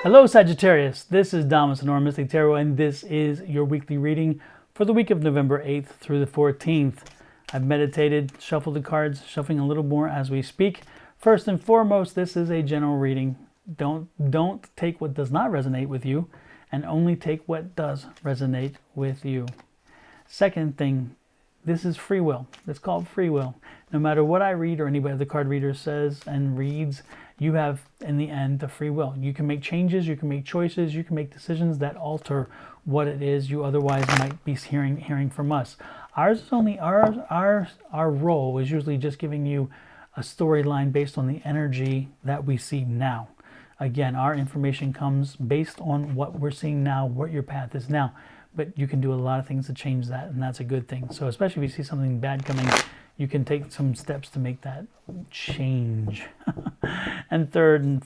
Hello Sagittarius, this is Sonoran Mystic Tarot, and this is your weekly reading for the week of November 8th through the 14th. I've meditated, shuffled the cards, shuffling a little more as we speak. First and foremost, this is a general reading. Don't take what does not resonate with you, and only take what does resonate with you. Second thing, this is free will. It's called free will. No matter what I read or anybody the card reader says and reads, you have, in the end, the free will. You can make changes, you can make choices, you can make decisions that alter what it is you otherwise might be hearing from us. Ours is only our role is usually just giving you a storyline based on the energy that we see now. Again, our information comes based on what we're seeing now, what your path is now. But you can do a lot of things to change that, and that's a good thing. So especially if you see something bad coming, you can take some steps to make that change. And third and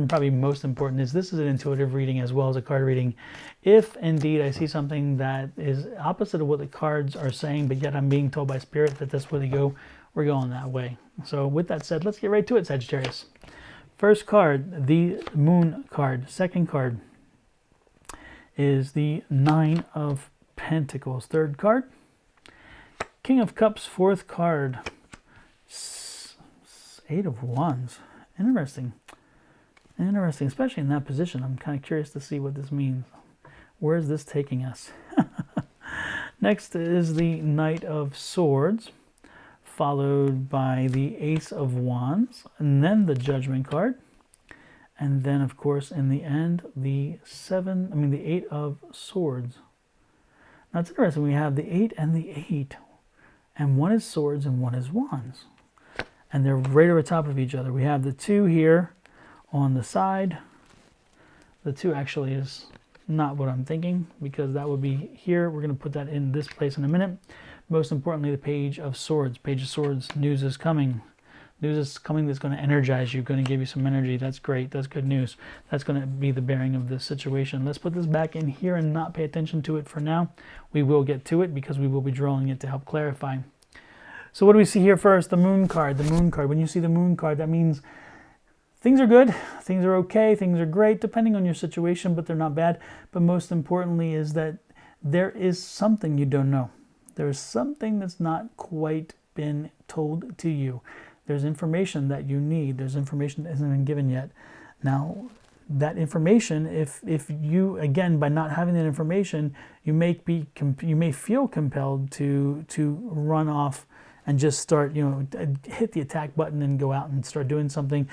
probably most important is this is an intuitive reading as well as a card reading. If indeed I see something that is opposite of what the cards are saying, but yet I'm being told by Spirit that that's where they go, we're going that way. So with that said, let's get right to it, Sagittarius. First card, the Moon card. Second card is the Nine of Pentacles. Third card, King of Cups. Fourth card, Eight of Wands. Interesting, especially in that position. I'm kind of curious to see what this means. Where is this taking us? Next is the Knight of Swords, followed by the Ace of Wands, and then the Judgment card. And then, of course, in the end, the Eight of Swords. Now, it's interesting. We have the 8 and the 8. And one is swords and one is wands. And they're right over top of each other. We have the 2 here on the side. The 2 actually is not what I'm thinking, because that would be here. We're going to put that in this place in a minute. Most importantly, the Page of Swords. Page of Swords, news is coming. News is coming that's going to energize you, going to give you some energy. That's great. That's good news. That's going to be the bearing of this situation. Let's put this back in here and not pay attention to it for now. We will get to it because we will be drawing it to help clarify. So what do we see here first? The Moon card. The Moon card. When you see the Moon card, that means things are good, things are okay, things are great, depending on your situation, but they're not bad. But most importantly is that there is something you don't know. There is something that's not quite been told to you. There's information that you need. There's information that hasn't been given yet. Now, that information, if you, again, by not having that information, you may feel compelled to run off and just start, hit the attack button and go out and start doing something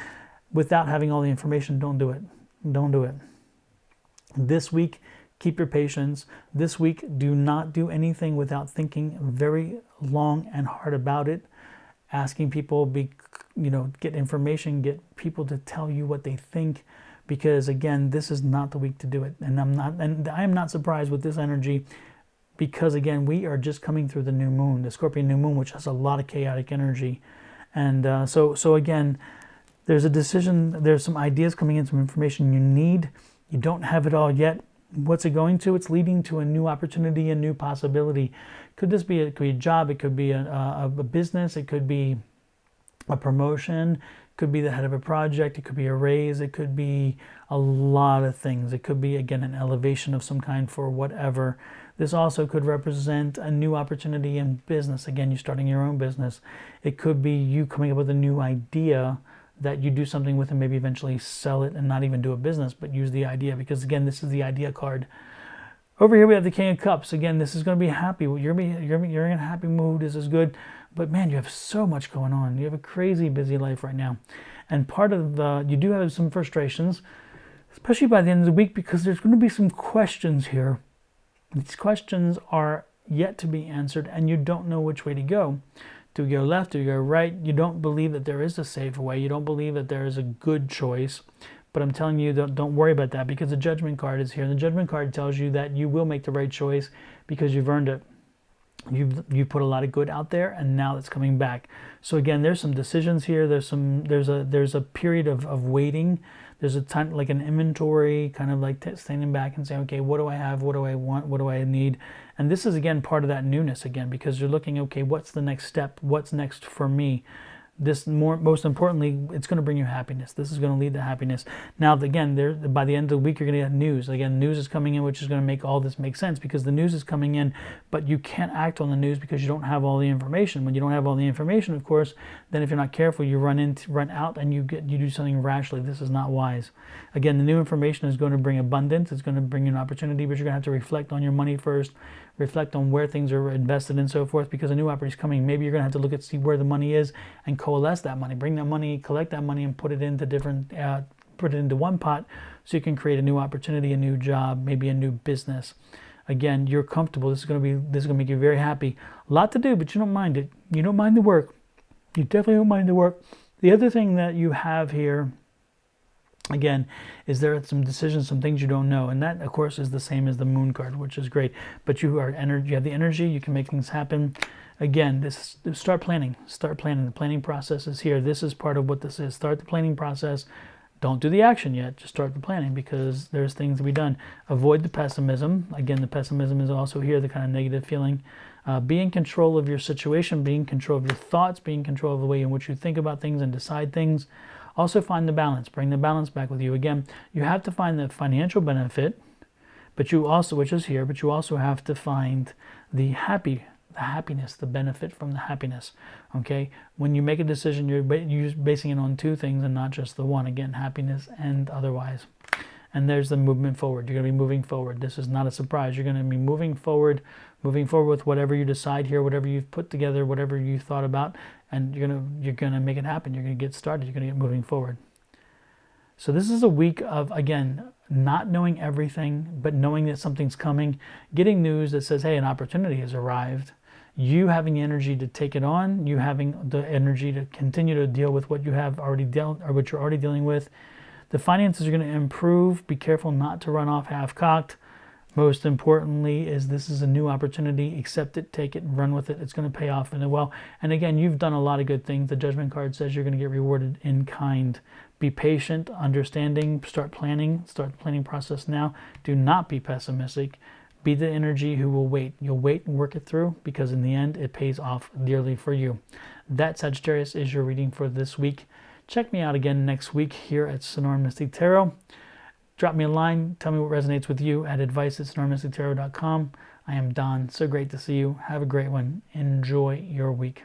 without having all the information. Don't do it. Don't do it. This week, keep your patience. This week, do not do anything without thinking very long and hard about it. Asking people, get information, get people to tell you what they think, because again, this is not the week to do it. And I am not surprised with this energy, because again, we are just coming through the new moon, the Scorpion new moon, which has a lot of chaotic energy. And so again, there's a decision, there's some ideas coming in, some information you need. You don't have it all yet. What's it going to? It's leading to a new opportunity, a new possibility. Could this be? It could be a job. It could be a business. It could be a promotion. It could be the head of a project. It could be a raise. It could be a lot of things. It could be, again, an elevation of some kind for whatever. This also could represent a new opportunity in business. Again, you're starting your own business. It could be you coming up with a new idea that you do something with and maybe eventually sell it and not even do a business, but use the idea, because again, this is the idea card. Over here we have the King of Cups. Again, this is going to be happy. You're in a happy mood. This is good. But man, you have so much going on. You have a crazy busy life right now. And part of you do have some frustrations, especially by the end of the week, because there's going to be some questions here. These questions are yet to be answered, and you don't know which way to go. Do you go left? Do you go right? You don't believe that there is a safe way. You don't believe that there is a good choice. But I'm telling you, don't worry about that, because the Judgment card is here. The Judgment card tells you that you will make the right choice because you've earned it. You've put a lot of good out there, and now it's coming back. So again, there's some decisions here. There's a period of waiting. There's a time, like an inventory, kind of like standing back and saying, okay, what do I have? What do I want? What do I need? And this is, again, part of that newness again, because you're looking, okay, what's the next step? What's next for me? This most importantly, it's going to bring you happiness. This is going to lead to happiness. Now, again, by the end of the week, you're going to get news. Again, news is coming in, which is going to make all this make sense because the news is coming in, but you can't act on the news because you don't have all the information. When you don't have all the information, of course, then if you're not careful, you run out and you do something rashly. This is not wise. Again, the new information is going to bring abundance. It's going to bring you an opportunity, but you're going to have to reflect on your money first, reflect on where things are invested and so forth, because a new opportunity is coming. Maybe you're going to have to look at see where the money is and coalesce that money, bring that money, collect that money, and put it into one pot so you can create a new opportunity, a new job, maybe a new business. Again, you're comfortable. This is going to make you very happy. A lot to do, but you don't mind it. You don't mind the work. You definitely don't mind the work. The other thing that you have here, again, is there are some decisions, some things you don't know, and that, of course, is the same as the Moon card, which is great. But you have the energy. You can make things happen. Again, start planning. Start planning. The planning process is here. This is part of what this is. Start the planning process. Don't do the action yet. Just start the planning because there's things to be done. Avoid the pessimism. Again, the pessimism is also here, the kind of negative feeling. Be in control of your situation. Be in control of your thoughts. Be in control of the way in which you think about things and decide things. Also find the balance. Bring the balance back with you. Again, you have to find the financial benefit, but you also, which is here, but you also have to find the happiness, the benefit from the happiness. Okay? When you make a decision, you're basing it on two things and not just the one. Again, happiness and otherwise. And there's the movement forward. You're going to be moving forward. This is not a surprise. You're going to be moving forward with whatever you decide here, whatever you've put together, whatever you thought about, and you're going to make it happen. You're going to get started. You're going to get moving forward. So this is a week of, again, not knowing everything, but knowing that something's coming, getting news that says, hey, an opportunity has arrived. You having the energy to take it on, you having the energy to continue to deal with what you have already dealt or what you're already dealing with. The finances are going to improve. Be careful not to run off half-cocked. Most importantly is this is a new opportunity. Accept it, take it, and run with it. It's going to pay off in well. And again, you've done a lot of good things. The Judgment card says you're going to get rewarded in kind. Be patient, understanding, start planning. Start the planning process now. Do not be pessimistic. Be the energy who will wait. You'll wait and work it through because in the end, it pays off dearly for you. That, Sagittarius, is your reading for this week. Check me out again next week here at Sonoran Mystic Tarot. Drop me a line. Tell me what resonates with you at advice@sonoranmystictarot.com. I am Don. So great to see you. Have a great one. Enjoy your week.